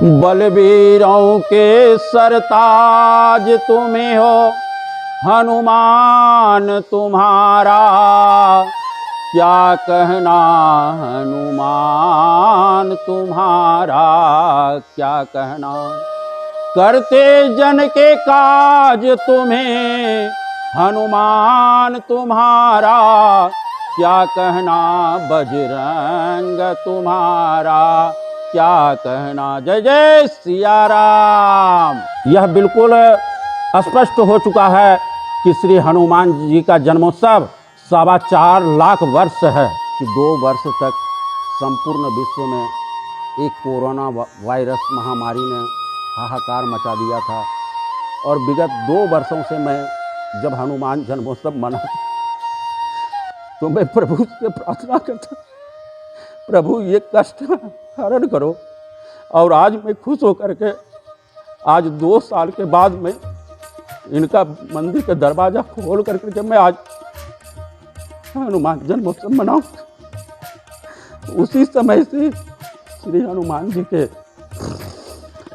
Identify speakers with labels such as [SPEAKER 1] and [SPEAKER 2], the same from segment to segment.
[SPEAKER 1] बलवीरों के सरताज तुम्हें हो, हनुमान तुम्हारा क्या कहना, हनुमान तुम्हारा क्या कहना। करते जन के काज तुम्हें, हनुमान तुम्हारा क्या कहना, बजरंग तुम्हारा क्या कहना। जय जय सिया राम। यह बिल्कुल स्पष्ट हो चुका है कि श्री हनुमान जी का जन्मोत्सव 4.25 लाख वर्ष है कि 2 वर्ष तक संपूर्ण विश्व में एक कोरोना वायरस महामारी ने हाहाकार मचा दिया था। और विगत 2 वर्षों से मैं जब हनुमान जन्मोत्सव मना तो मैं प्रभु से प्रार्थना करता, प्रभु ये कष्ट हरण करो। और आज मैं खुश होकर के आज 2 साल के बाद मैं इनका मंदिर का दरवाज़ा खोल करके जब मैं आज हनुमान जन्मोत्सव मनाऊँ, उसी समय से श्री हनुमान जी के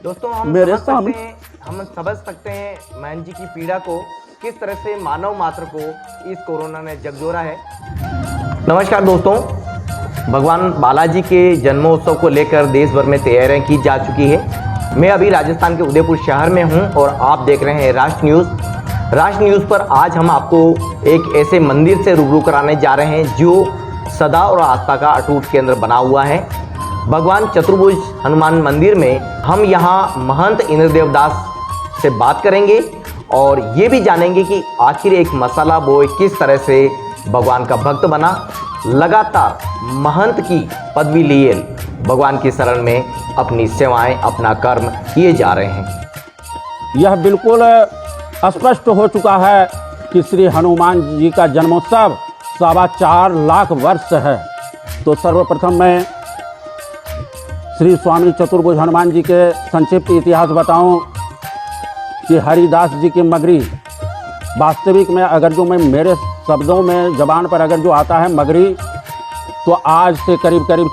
[SPEAKER 2] दोस्तों हम
[SPEAKER 1] मेरे सामने
[SPEAKER 2] हम समझ सकते हैं हनुमान जी की पीड़ा को, किस तरह से मानव मात्र को इस कोरोना ने झकझोरा है। नमस्कार दोस्तों, भगवान बालाजी के जन्मोत्सव को लेकर देश भर में तैयारियां की जा चुकी है। मैं अभी राजस्थान के उदयपुर शहर में हूं और आप देख रहे हैं राष्ट्र न्यूज़। राष्ट्र न्यूज़ पर आज हम आपको एक ऐसे मंदिर से रूबरू कराने जा रहे हैं जो सदा और आस्था का अटूट केंद्र बना हुआ है। भगवान चतुर्भुज हनुमान मंदिर में हम यहाँ महंत इंद्रदेव दास से बात करेंगे और ये भी जानेंगे कि आखिर एक मसाला बॉय किस तरह से भगवान का भक्त बना, लगातार महंत की पदवी लिए भगवान की शरण में अपनी सेवाएं, अपना कर्म किए जा रहे हैं।
[SPEAKER 1] यह बिल्कुल स्पष्ट हो चुका है कि श्री हनुमान जी का जन्मोत्सव 4.25 लाख वर्ष है। तो सर्वप्रथम मैं श्री स्वामी चतुर्भुज हनुमान जी के संक्षिप्त इतिहास बताऊं कि हरिदास जी की मगरी, वास्तविक में अगर जो मैं मेरे शब्दों में ज़बान पर अगर जो आता है मगरी, तो आज से करीब करीब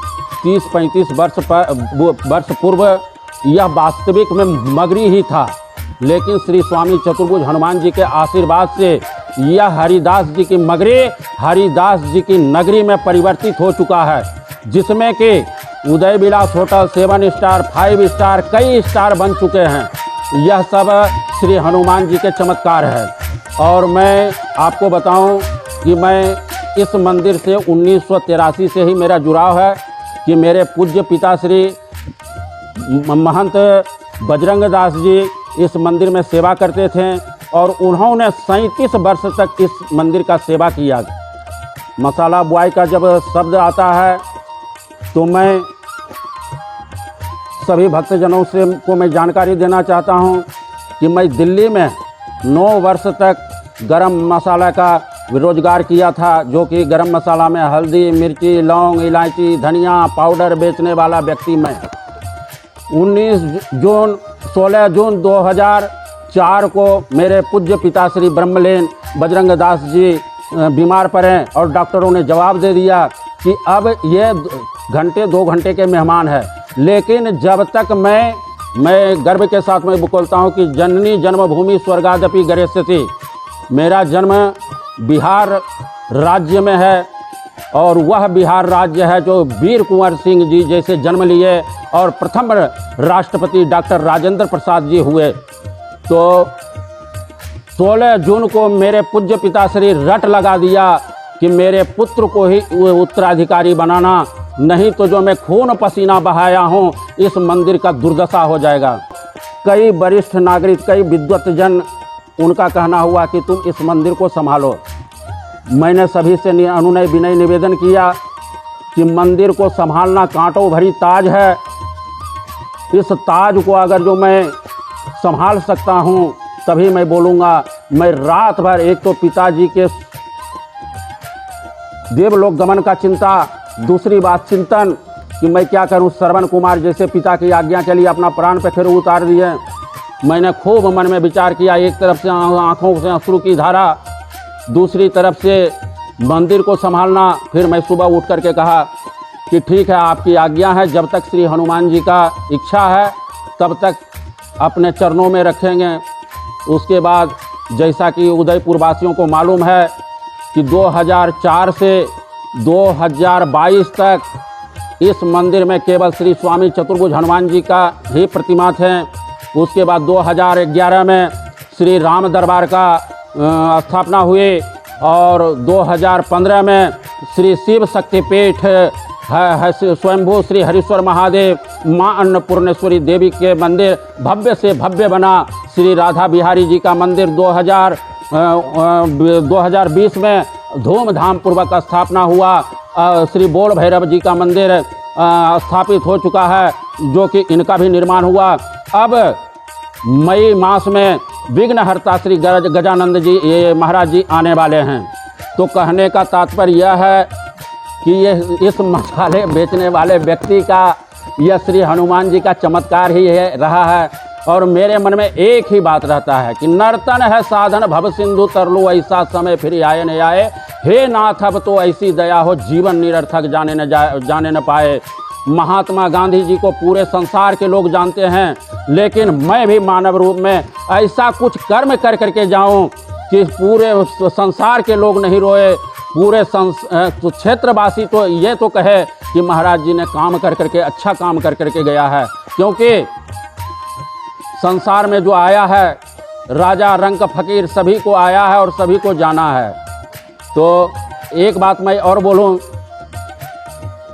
[SPEAKER 1] 30-35 वर्ष पूर्व यह वास्तविक में मगरी ही था। लेकिन श्री स्वामी चतुर्भुज हनुमान जी के आशीर्वाद से यह हरिदास जी की मगरी हरिदास जी की नगरी में परिवर्तित हो चुका है, जिसमें कि उदय विलास होटल 7 स्टार 5 स्टार कई स्टार बन चुके हैं। यह सब श्री हनुमान जी के चमत्कार है। और मैं आपको बताऊं कि मैं इस मंदिर से 1983 से ही मेरा जुड़ाव है कि मेरे पूज्य पिता श्री महंत बजरंग दास जी इस मंदिर में सेवा करते थे और उन्होंने 37 वर्ष तक इस मंदिर का सेवा किया। मसाला बॉय का जब शब्द आता है तो मैं सभी भक्तजनों से को मैं जानकारी देना चाहता हूं कि मैं दिल्ली में 9 वर्ष तक गरम मसाला का रोजगार किया था, जो कि गरम मसाला में हल्दी, मिर्ची, लौंग, इलायची, धनिया पाउडर बेचने वाला व्यक्ति मैं 16 जून 2004 को मेरे पूज्य पिता श्री ब्रह्मलीन बजरंग दास जी बीमार पड़े और डॉक्टरों ने जवाब दे दिया कि अब ये 2 घंटे के मेहमान है। लेकिन जब तक मैं गर्व के साथ में बोलता हूँ कि जननी जन्मभूमि स्वर्गादपि गरीयसी, मेरा जन्म बिहार राज्य में है और वह बिहार राज्य है जो वीर कुंवर सिंह जी जैसे जन्म लिए और प्रथम राष्ट्रपति डॉक्टर राजेंद्र प्रसाद जी हुए। तो 16 जून को मेरे पूज्य पिता श्री रट लगा दिया कि मेरे पुत्र को ही उत्तराधिकारी बनाना, नहीं तो जो मैं खून पसीना बहाया हूँ इस मंदिर का दुर्दशा हो जाएगा। कई वरिष्ठ नागरिक, कई विद्वत्तजन, उनका कहना हुआ कि तुम इस मंदिर को संभालो। मैंने सभी से अनुनय विनय निवेदन किया कि मंदिर को संभालना कांटों भरी ताज है। इस ताज को अगर जो मैं संभाल सकता हूँ तभी मैं बोलूँगा। मैं रात भर, एक तो पिताजी के देवलोक गमन का चिंता, दूसरी बात चिंतन कि मैं क्या करूं। श्रवण कुमार जैसे पिता की आज्ञा के लिए अपना प्राण पे फिर उतार दिए। मैंने खूब मन में विचार किया, एक तरफ से आँखों से अश्रु की धारा, दूसरी तरफ से मंदिर को संभालना। फिर मैं सुबह उठ करके कहा कि ठीक है, आपकी आज्ञा है, जब तक श्री हनुमान जी का इच्छा है तब तक अपने चरणों में रखेंगे। उसके बाद जैसा कि उदयपुर वासियों को मालूम है कि 2004 से 2022 तक इस मंदिर में केवल श्री स्वामी चतुर्भुज हनुमान जी का ही प्रतिमा थे। उसके बाद 2011 में श्री राम दरबार का स्थापना हुई और 2015 में श्री शिव शक्तिपीठ है स्वयंभू श्री हरीश्वर महादेव माँ अन्नपूर्णेश्वरी देवी के मंदिर भव्य से भव्य बना। श्री राधा बिहारी जी का मंदिर 2020 में धूमधाम पूर्वक स्थापना हुआ। श्री बोल भैरव जी का मंदिर स्थापित हो चुका है, जो कि इनका भी निर्माण हुआ। अब मई मास में विघ्नहर्ता श्री गजानंद जी महाराज जी आने वाले हैं। तो कहने का तात्पर्य यह है कि ये इस मसाले बेचने वाले व्यक्ति का यह श्री हनुमान जी का चमत्कार ही है रहा है। और मेरे मन में एक ही बात रहता है कि नर्तन है साधन भव सिंधु तरलो ऐसा समय फिर आए न आए, हे नाथ अब तो ऐसी दया हो जीवन निरर्थक जाने न पाए। महात्मा गांधी जी को पूरे संसार के लोग जानते हैं, लेकिन मैं भी मानव रूप में ऐसा कुछ कर्म कर करके जाऊं कि पूरे संसार के लोग नहीं रोए, पूरे क्षेत्रवासी तो ये तो कहे कि महाराज जी ने काम कर करके अच्छा काम कर करके गया है। क्योंकि संसार में जो आया है राजा रंक फकीर सभी को आया है और सभी को जाना है। तो एक बात मैं और बोलूं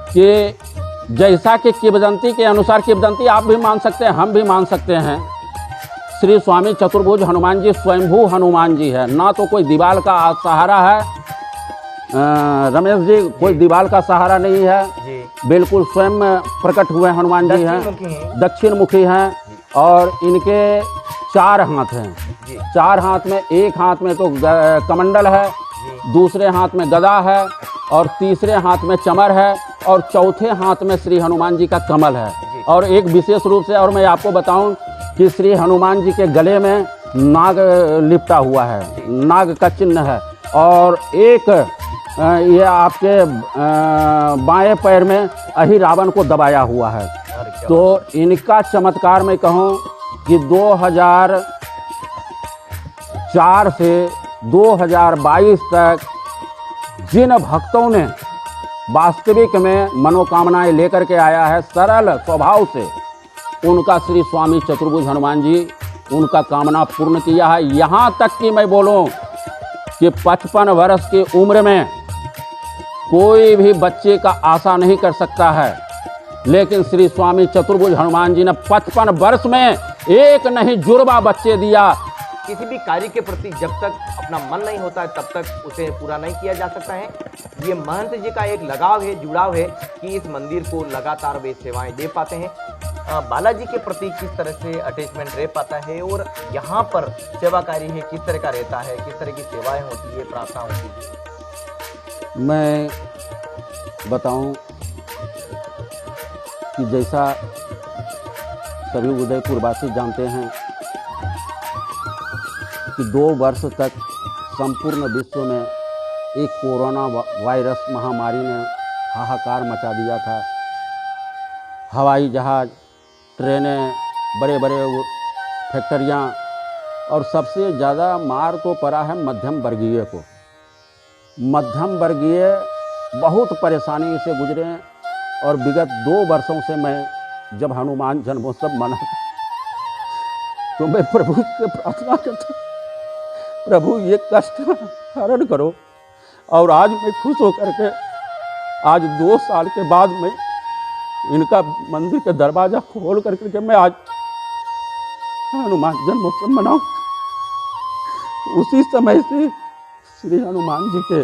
[SPEAKER 1] कि जैसा कि किंवदंती के अनुसार, किंवदंती आप भी मान सकते हैं, हम भी मान सकते हैं, श्री स्वामी चतुर्भुज हनुमान जी स्वयंभू हनुमान जी है, ना तो कोई दीवाल का सहारा है। रमेश जी, कोई दीवाल का सहारा नहीं है जी। बिल्कुल स्वयं प्रकट हुए हनुमान जी हैं, दक्षिण मुखी हैं और इनके 4 हाथ हैं। 4 हाथ में, एक हाथ में तो कमंडल है, दूसरे हाथ में गदा है और तीसरे हाथ में चमर है और चौथे हाथ में श्री हनुमान जी का कमल है। और एक विशेष रूप से और मैं आपको बताऊं कि श्री हनुमान जी के गले में नाग लिपटा हुआ है, नाग का चिन्ह है। और एक ये आपके बाएं पैर में अहिरावण को दबाया हुआ है। तो इनका चमत्कार मैं कहूं कि 2004 से 2022 तक जिन भक्तों ने वास्तविक में मनोकामनाएं लेकर के आया है सरल स्वभाव से, उनका श्री स्वामी चतुर्भुज हनुमान जी उनका कामना पूर्ण किया है। यहाँ तक कि मैं बोलूं कि 55 वर्ष की उम्र में कोई भी बच्चे का आशा नहीं कर सकता है, लेकिन श्री स्वामी चतुर्भुज हनुमान जी ने 55 वर्ष में एक नहीं जुड़वा बच्चे दिया।
[SPEAKER 2] किसी भी कार्य के प्रति जब तक अपना मन नहीं होता है तब तक उसे पूरा नहीं किया जा सकता है। ये महंत जी का एक लगाव है, जुड़ाव है कि इस मंदिर को लगातार वे सेवाएं दे पाते हैं। बालाजी के प्रति किस तरह से अटैचमेंट रह पाता है और यहाँ पर सेवा कार्य है किस तरह का रहता है, किस तरह की सेवाएं होती है, प्रार्थना होती है?
[SPEAKER 1] मैं बताऊं कि जैसा सभी उदयपुरवासी जानते हैं कि 2 वर्ष तक संपूर्ण विश्व में एक कोरोना वायरस महामारी ने हाहाकार मचा दिया था। हवाई जहाज, ट्रेनें, बड़े बड़े फैक्ट्रियाँ और सबसे ज़्यादा मार तो पड़ा है मध्यम वर्गीय को। मध्यम वर्गीय बहुत परेशानी से गुजरे और विगत 2 वर्षों से मैं जब हनुमान जन्मोत्सव मनाता तो मैं प्रभु से प्रार्थना करता, प्रभु ये कष्ट हरण करो। और आज मैं खुश होकर के आज 2 साल के बाद मैं इनका मंदिर का दरवाज़ा खोल करके मैं आज हनुमान जन्मोत्सव मनाऊं। उसी समय से श्री हनुमान जी के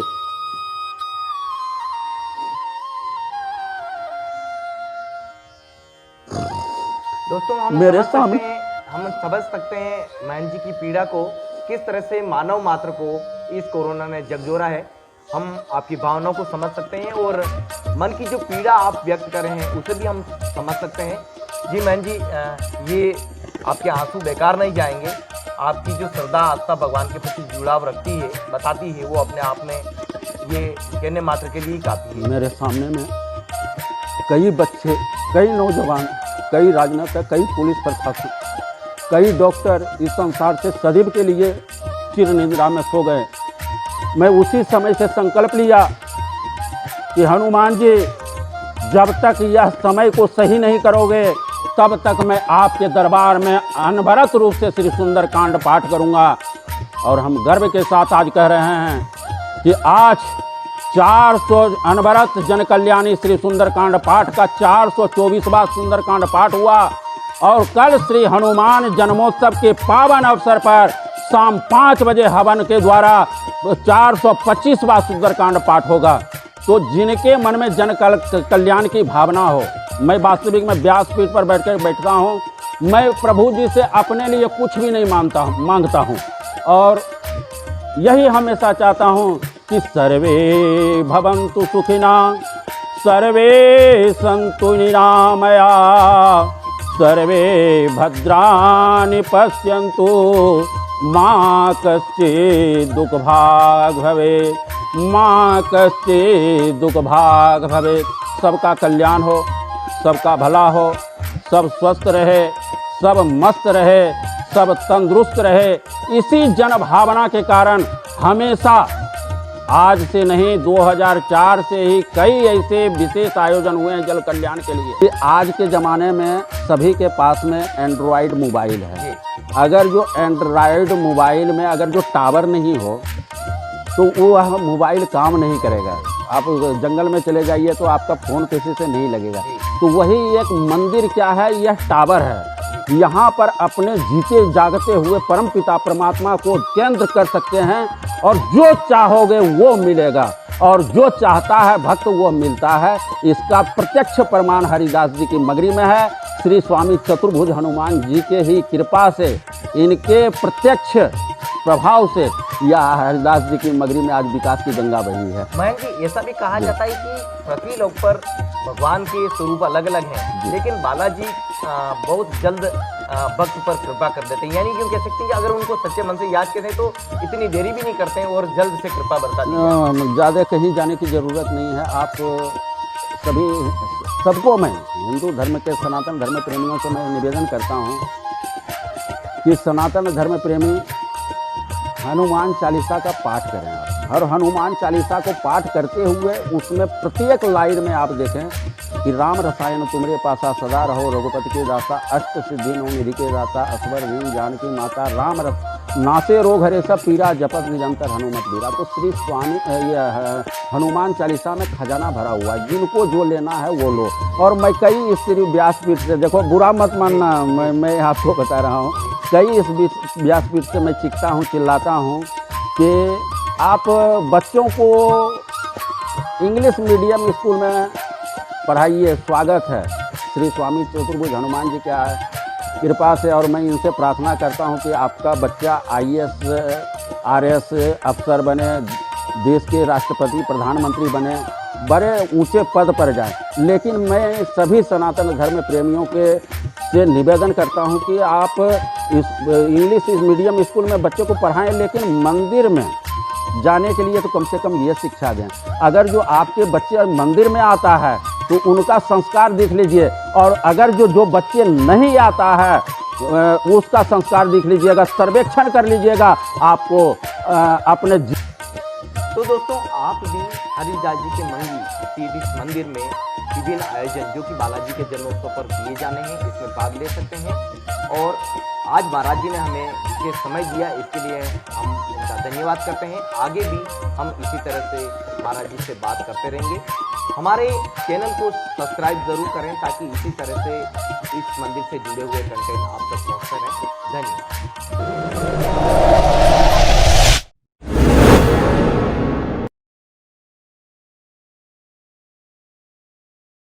[SPEAKER 2] दोस्तों
[SPEAKER 1] मेरे सामने
[SPEAKER 2] हम समझ सकते हैं महंत जी की पीड़ा को, किस तरह से मानव मात्र को इस कोरोना ने झकझोरा है। हम आपकी भावनाओं को समझ सकते हैं और मन की जो पीड़ा आप व्यक्त कर रहे हैं उसे भी हम समझ सकते हैं। जी महंत जी, ये आपके आंसू बेकार नहीं जाएंगे। आपकी जो श्रद्धा आस्था भगवान के प्रति जुड़ाव रखती है, बताती है, वो अपने आप में ये कहने मात्र के लिए काफ़ी है।
[SPEAKER 1] मेरे सामने में कई बच्चे, कई नौजवान कई राजनेता, कई पुलिस प्रशासन, कई डॉक्टर इस संसार से सदैव के लिए चिर निद्रा में सो गए। मैं उसी समय से संकल्प लिया कि हनुमान जी, जब तक यह समय को सही नहीं करोगे तब तक मैं आपके दरबार में अनवरत रूप से श्री सुंदरकांड पाठ करूंगा। और हम गर्व के साथ आज कह रहे हैं कि आज 400 अनवरत जन कल्याणी श्री सुंदरकांड पाठ का 424वां सुंदरकांड पाठ हुआ। और कल श्री हनुमान जन्मोत्सव के पावन अवसर पर शाम 5 बजे हवन के द्वारा 425वां सुंदरकांड पाठ होगा। तो जिनके मन में जन कल्याण की भावना हो, मैं वास्तविक में व्यासपीठ पर बैठता हूँ, मैं प्रभु जी से अपने लिए कुछ भी नहीं मांगता हूँ और यही हमेशा चाहता हूँ कि सर्वे भवन्तु सुखिना, सर्वे सन्तु निरामया, सर्वे भद्राणि पश्यन्तु, मा कश्चित् दुःखभाग् भवेत्, माँ कश्चित् दुःखभाग् भवेत्। सबका कल्याण हो, सबका भला हो, सब स्वस्थ रहे, सब मस्त रहे, सब तंदुरुस्त रहे। इसी जन भावना के कारण हमेशा, आज से नहीं 2004 से ही कई ऐसे विशेष आयोजन हुए हैं जल कल्याण के लिए। आज के ज़माने में सभी के पास में एंड्रॉयड मोबाइल है। अगर जो एंड्रॉयड मोबाइल में अगर जो टावर नहीं हो तो वो मोबाइल काम नहीं करेगा। आप जंगल में चले जाइए तो आपका फ़ोन किसी से नहीं लगेगा। तो वही एक मंदिर क्या है, यह टावर है। यहाँ पर अपने जीते जागते हुए परम पिता परमात्मा को केंद्र कर सकते हैं और जो चाहोगे वो मिलेगा और जो चाहता है भक्त वो मिलता है। इसका प्रत्यक्ष प्रमाण हरिदास जी की मगरी में है। श्री स्वामी चतुर्भुज हनुमान जी के ही कृपा से, इनके प्रत्यक्ष प्रभाव से यह हरिदास जी की मगरी में आज विकास की गंगा बही है।
[SPEAKER 2] मयंक जी, ऐसा भी कहा जाता है कि पृथ्वी लोक पर भगवान के स्वरूप अलग अलग हैं, लेकिन बालाजी बहुत जल्द भक्त पर कृपा कर देते हैं। यानी कि हम कह सकते हैं कि अगर उनको सच्चे मन से याद करें तो इतनी देरी भी नहीं करते हैं और जल्द से कृपा बरसाती हैं।
[SPEAKER 1] ज़्यादा कहीं जाने की ज़रूरत नहीं है। आप सबको मैं हिंदू धर्म के सनातन धर्म प्रेमियों से मैं निवेदन करता हूँ कि सनातन धर्म प्रेमी हनुमान चालीसा का पाठ करें आप। और हनुमान चालीसा को पाठ करते हुए उसमें प्रत्येक लाइन में आप देखें कि राम रसायन तुमरे पासा, सदा रहो रघुपति के दासा, अष्ट सिद्धि नौ निधि के दाता, असवर भीम जानकी माता, राम रस नासे रोग हरे सब पीरा, जपत निरंतर हनुमत बीरा। तो श्री स्वामी हनुमान चालीसा में खजाना भरा हुआ है, जिनको जो लेना है वो लो। और मैं कई इस श्री व्यासपीठ से, देखो बुरा मत मानना, मैं आपको बता रहा हूँ, कई इस व्यासपीठ से मैं चीखता हूँ, चिल्लाता हूँ कि आप बच्चों को इंग्लिश मीडियम स्कूल में पढ़ाइए। स्वागत है श्री स्वामी चतुर्भुज हनुमान जी क्या है कृपा से। और मैं इनसे प्रार्थना करता हूं कि आपका बच्चा IAS RS अफसर बने, देश के राष्ट्रपति प्रधानमंत्री बने, बड़े ऊंचे पद पर जाए। लेकिन मैं सभी सनातन धर्म प्रेमियों के से निवेदन करता हूं कि आप इस इंग्लिश मीडियम स्कूल में बच्चों को पढ़ाएं, लेकिन मंदिर में जाने के लिए तो कम से कम ये शिक्षा दें। अगर जो आपके बच्चे मंदिर में आता है तो उनका संस्कार देख लीजिए, और अगर जो बच्चे नहीं आता है उसका संस्कार देख लीजिएगा, सर्वेक्षण कर लीजिएगा आपको अपने।
[SPEAKER 2] तो दोस्तों, आप भी हरिदास जी के मंदिर में विभिन्न आयोजन जो कि बालाजी के जन्मोत्सव पर किए जाने हैं, इसमें भाग ले सकते हैं। और आज महाराज जी ने हमें ये समय दिया, इसके लिए हम उनका धन्यवाद करते हैं। आगे भी हम इसी तरह से महाराज जी से बात करते रहेंगे। हमारे चैनल को सब्सक्राइब जरूर करें ताकि इसी तरह से इस मंदिर से जुड़े हुए कंटेंट आप तक पहुँचते रहें। धन्यवाद।